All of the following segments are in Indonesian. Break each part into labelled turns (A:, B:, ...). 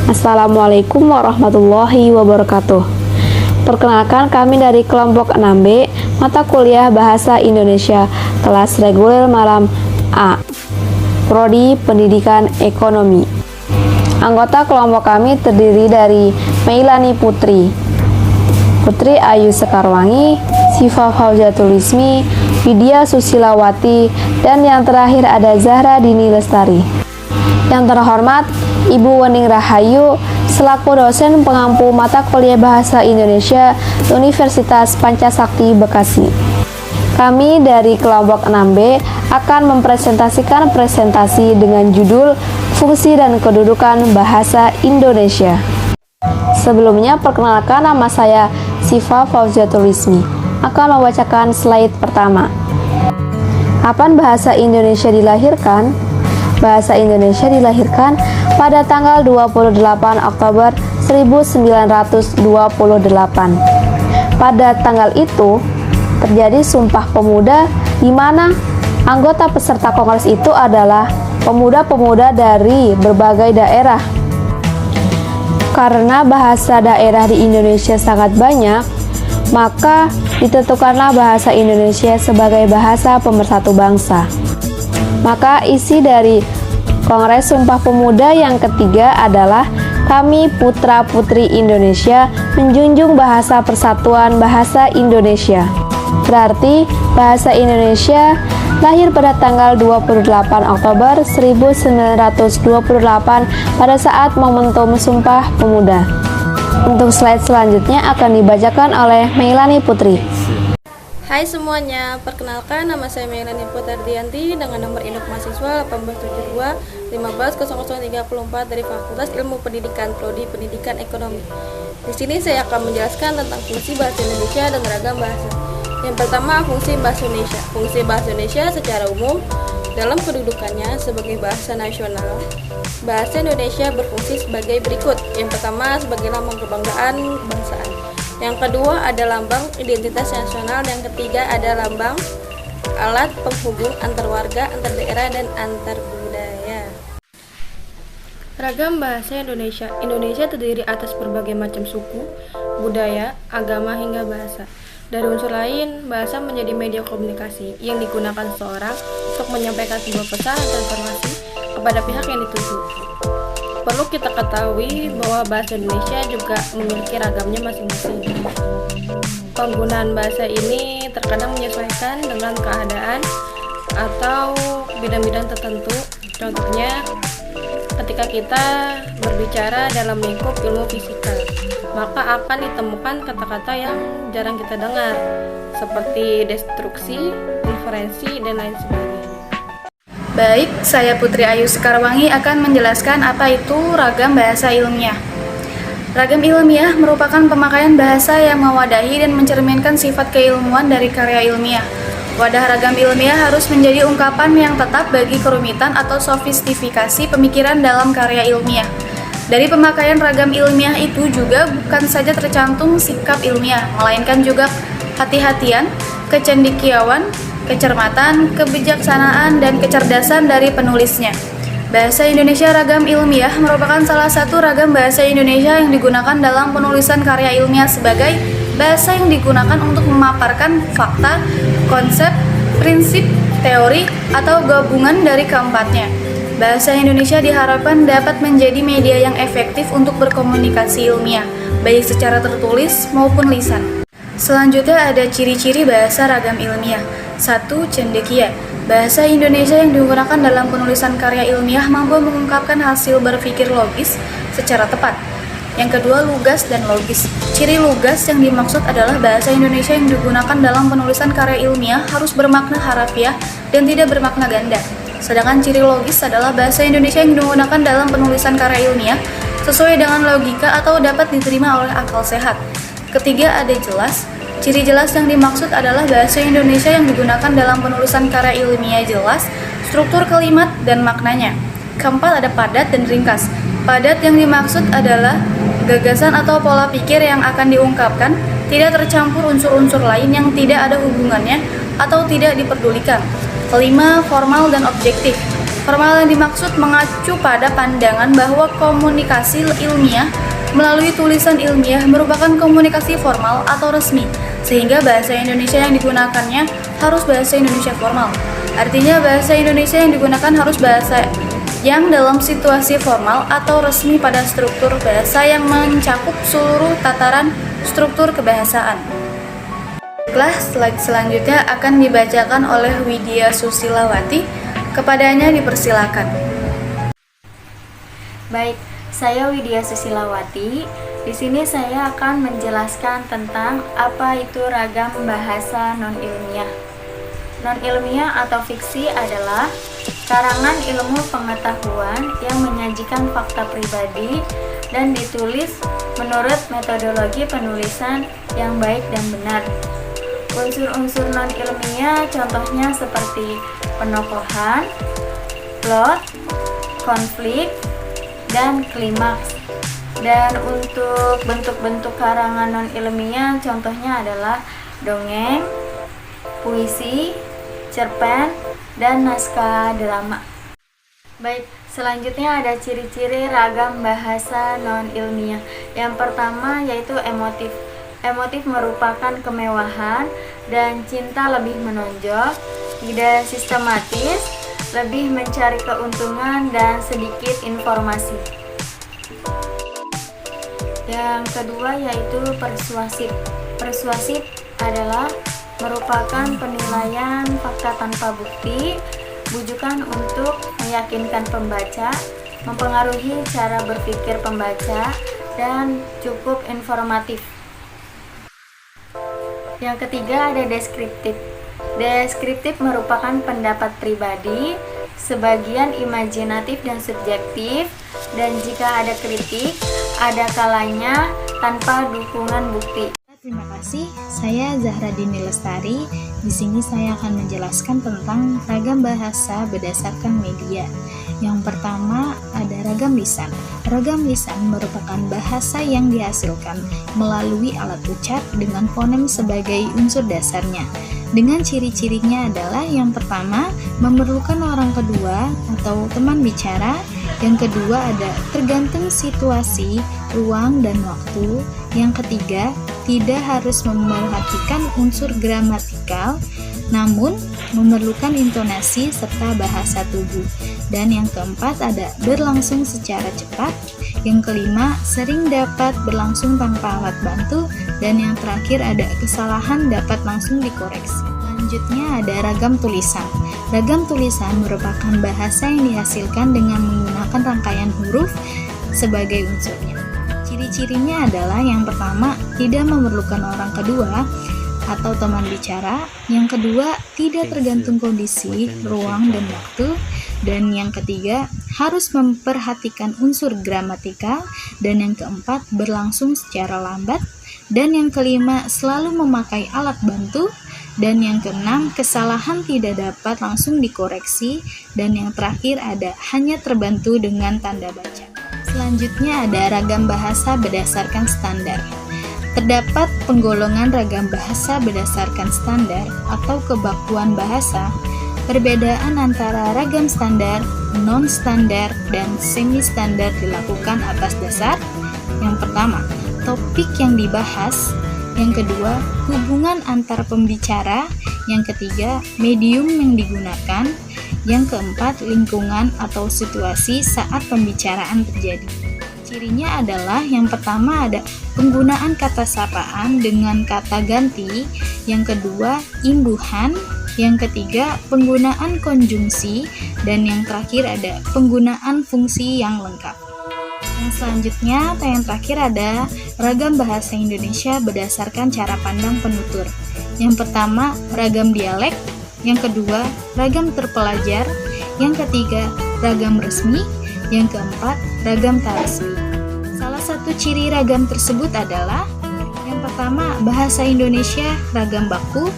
A: Assalamualaikum warahmatullahi wabarakatuh. Perkenalkan, kami dari kelompok 6B, mata kuliah Bahasa Indonesia, kelas reguler malam A, Prodi Pendidikan Ekonomi. Anggota kelompok kami terdiri dari Meilani Putri, Putri Ayu Sekarwangi, Siva Fauziatul Ismi, Widya Susilawati, dan yang terakhir ada Zahra Dini Lestari. Yang terhormat Ibu Wening Rahayu selaku dosen pengampu mata kuliah Bahasa Indonesia Universitas Pancasakti Bekasi. Kami dari kelompok 6B akan mempresentasikan presentasi dengan judul Fungsi dan Kedudukan Bahasa Indonesia. Sebelumnya, perkenalkan, nama saya Siva Fauziatul Ismi. Akan membacakan slide pertama. Kapan bahasa Indonesia dilahirkan? Bahasa Indonesia dilahirkan pada tanggal 28 Oktober 1928. Pada tanggal itu terjadi Sumpah Pemuda, di mana anggota peserta kongres itu adalah pemuda-pemuda dari berbagai daerah. Karena bahasa daerah di Indonesia sangat banyak, maka ditentukanlah bahasa Indonesia sebagai bahasa pemersatu bangsa. Maka isi dari Kongres Sumpah Pemuda yang ketiga adalah kami putra-putri Indonesia menjunjung bahasa persatuan bahasa Indonesia. Berarti bahasa Indonesia lahir pada tanggal 28 Oktober 1928 pada saat momentum Sumpah Pemuda. Untuk slide selanjutnya akan dibacakan oleh Meilani Putri.
B: Hai semuanya, perkenalkan nama saya Meilani Putri dengan nomor induk mahasiswa 1872 150034 dari Fakultas Ilmu Pendidikan Prodi Pendidikan Ekonomi. Di sini saya akan menjelaskan tentang fungsi bahasa Indonesia dan ragam bahasa. Yang pertama, fungsi bahasa Indonesia. Fungsi bahasa Indonesia secara umum dalam kedudukannya sebagai bahasa nasional. Bahasa Indonesia berfungsi sebagai berikut. Yang pertama, sebagai lambang kebanggaan kebangsaan. Yang kedua ada lambang identitas nasional. Yang ketiga ada lambang alat penghubung antar warga, antar daerah, dan antar budaya. Ragam bahasa Indonesia. Indonesia terdiri atas berbagai macam suku, budaya, agama, hingga bahasa. Dari unsur lain, bahasa menjadi media komunikasi yang digunakan seseorang untuk menyampaikan sebuah pesan atau informasi kepada pihak yang dituju. Perlu kita ketahui bahwa bahasa Indonesia juga memiliki ragamnya masing-masing. Penggunaan bahasa ini terkadang menyesuaikan dengan keadaan atau bidang-bidang tertentu. Contohnya, ketika kita berbicara dalam lingkup ilmu fisika, maka akan ditemukan kata-kata yang jarang kita dengar, seperti destruksi, inferensi, dan lain sebagainya.
C: Baik, saya Putri Ayu Sekarwangi akan menjelaskan apa itu ragam bahasa ilmiah. Ragam ilmiah merupakan pemakaian bahasa yang mewadahi dan mencerminkan sifat keilmuan dari karya ilmiah. Wadah ragam ilmiah harus menjadi ungkapan yang tetap bagi kerumitan atau sofistifikasi pemikiran dalam karya ilmiah. Dari pemakaian ragam ilmiah itu juga bukan saja tercantum sikap ilmiah, melainkan juga hati-hatian, kecendekiawan, kecermatan, kebijaksanaan, dan kecerdasan dari penulisnya. Bahasa Indonesia ragam ilmiah merupakan salah satu ragam bahasa Indonesia yang digunakan dalam penulisan karya ilmiah sebagai bahasa yang digunakan untuk memaparkan fakta, konsep, prinsip, teori, atau gabungan dari keempatnya. Bahasa Indonesia diharapkan dapat menjadi media yang efektif untuk berkomunikasi ilmiah, baik secara tertulis maupun lisan. Selanjutnya ada ciri-ciri bahasa ragam ilmiah. 1. Cendekia. Bahasa Indonesia yang digunakan dalam penulisan karya ilmiah mampu mengungkapkan hasil berpikir logis secara tepat. Yang kedua, lugas dan logis. Ciri lugas yang dimaksud adalah bahasa Indonesia yang digunakan dalam penulisan karya ilmiah harus bermakna harafiah dan tidak bermakna ganda. Sedangkan ciri logis adalah bahasa Indonesia yang digunakan dalam penulisan karya ilmiah sesuai dengan logika atau dapat diterima oleh akal sehat. Ketiga, ada jelas. Ciri jelas yang dimaksud adalah bahasa Indonesia yang digunakan dalam penulisan karya ilmiah jelas, struktur kalimat, dan maknanya. Keempat, ada padat dan ringkas. Padat yang dimaksud adalah gagasan atau pola pikir yang akan diungkapkan, tidak tercampur unsur-unsur lain yang tidak ada hubungannya atau tidak diperdulikan. Kelima, formal dan objektif. Formal yang dimaksud mengacu pada pandangan bahwa komunikasi ilmiah melalui tulisan ilmiah merupakan komunikasi formal atau resmi, sehingga bahasa Indonesia yang digunakannya harus bahasa Indonesia formal. Artinya bahasa Indonesia yang digunakan harus bahasa yang dalam situasi formal atau resmi pada struktur bahasa yang mencakup seluruh tataran struktur kebahasaan. Slide selanjutnya akan dibacakan oleh Widya Susilawati. Kepadanya dipersilakan.
D: Baik, saya Widya Susilawati. Di sini saya akan menjelaskan tentang apa itu ragam bahasa non-ilmiah. Non-ilmiah atau fiksi adalah karangan ilmu pengetahuan yang menyajikan fakta pribadi dan ditulis menurut metodologi penulisan yang baik dan benar. Unsur-unsur non-ilmiah contohnya seperti penokohan, plot, konflik, dan klimaks. Dan untuk bentuk-bentuk karangan non-ilmiah contohnya adalah dongeng, puisi, cerpen, dan naskah drama. Baik, selanjutnya ada ciri-ciri ragam bahasa non-ilmiah. Yang pertama yaitu emotif. Emotif merupakan kemewahan dan cinta lebih menonjol, tidak sistematis, lebih mencari keuntungan dan sedikit informasi. Yang kedua yaitu persuasif. Persuasif adalah merupakan penilaian fakta tanpa bukti, bujukan untuk meyakinkan pembaca, mempengaruhi cara berpikir pembaca, dan cukup informatif. Yang ketiga ada deskriptif. Deskriptif merupakan pendapat pribadi, sebagian imajinatif dan subjektif, dan jika ada kritik, ada kalanya tanpa dukungan bukti.
E: Terima kasih, saya Zahra Dini Lestari. Di sini saya akan menjelaskan tentang ragam bahasa berdasarkan media. Yang pertama ada ragam lisan. Ragam lisan merupakan bahasa yang dihasilkan melalui alat ucap dengan fonem sebagai unsur dasarnya. Dengan ciri-cirinya adalah yang pertama memerlukan orang kedua atau teman bicara. Yang kedua ada tergantung situasi, ruang, dan waktu. Yang ketiga, tidak harus memerhatikan unsur gramatikal, namun memerlukan intonasi serta bahasa tubuh. Dan yang keempat ada berlangsung secara cepat. Yang kelima, sering dapat berlangsung tanpa alat bantu. Dan yang terakhir ada kesalahan dapat langsung dikoreksi. Selanjutnya ada ragam tulisan. Ragam tulisan merupakan bahasa yang dihasilkan dengan menggunakan rangkaian huruf sebagai unsurnya. Ciri-cirinya adalah yang pertama, tidak memerlukan orang kedua atau teman bicara. Yang kedua, tidak tergantung kondisi, ruang, dan waktu. Dan yang ketiga, harus memperhatikan unsur gramatikal. Dan yang keempat, berlangsung secara lambat. Dan yang kelima, selalu memakai alat bantu. Dan yang keenam, kesalahan tidak dapat langsung dikoreksi. Dan yang terakhir ada hanya terbantu dengan tanda baca. Selanjutnya ada ragam bahasa berdasarkan standar. Terdapat penggolongan ragam bahasa berdasarkan standar atau kebakuan bahasa. Perbedaan antara ragam standar, non-standar, dan semi-standar dilakukan atas dasar yang pertama, topik yang dibahas. Yang kedua, hubungan antar pembicara. Yang ketiga, medium yang digunakan. Yang keempat, lingkungan atau situasi saat pembicaraan terjadi. Cirinya adalah yang pertama ada penggunaan kata sapaan dengan kata ganti. Yang kedua, imbuhan. Yang ketiga, penggunaan konjungsi. Dan yang terakhir ada penggunaan fungsi yang lengkap. Yang selanjutnya atau yang terakhir ada ragam bahasa Indonesia berdasarkan cara pandang penutur. Yang pertama, ragam dialek. Yang kedua, ragam terpelajar. Yang ketiga, ragam resmi. Yang keempat, ragam tak resmi. Salah satu ciri ragam tersebut adalah yang pertama, bahasa Indonesia ragam baku.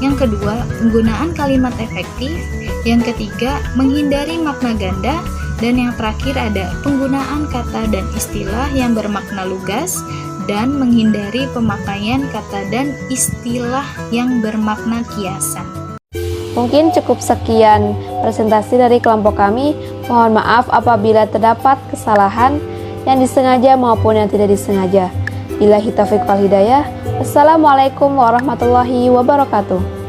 E: Yang kedua, penggunaan kalimat efektif. Yang ketiga, menghindari makna ganda. Dan yang terakhir ada penggunaan kata dan istilah yang bermakna lugas dan menghindari pemakaian kata dan istilah yang bermakna kiasan.
A: Mungkin cukup sekian presentasi dari kelompok kami. Mohon maaf apabila terdapat kesalahan yang disengaja maupun yang tidak disengaja. Billahi taufiq wal hidayah. Assalamualaikum warahmatullahi wabarakatuh.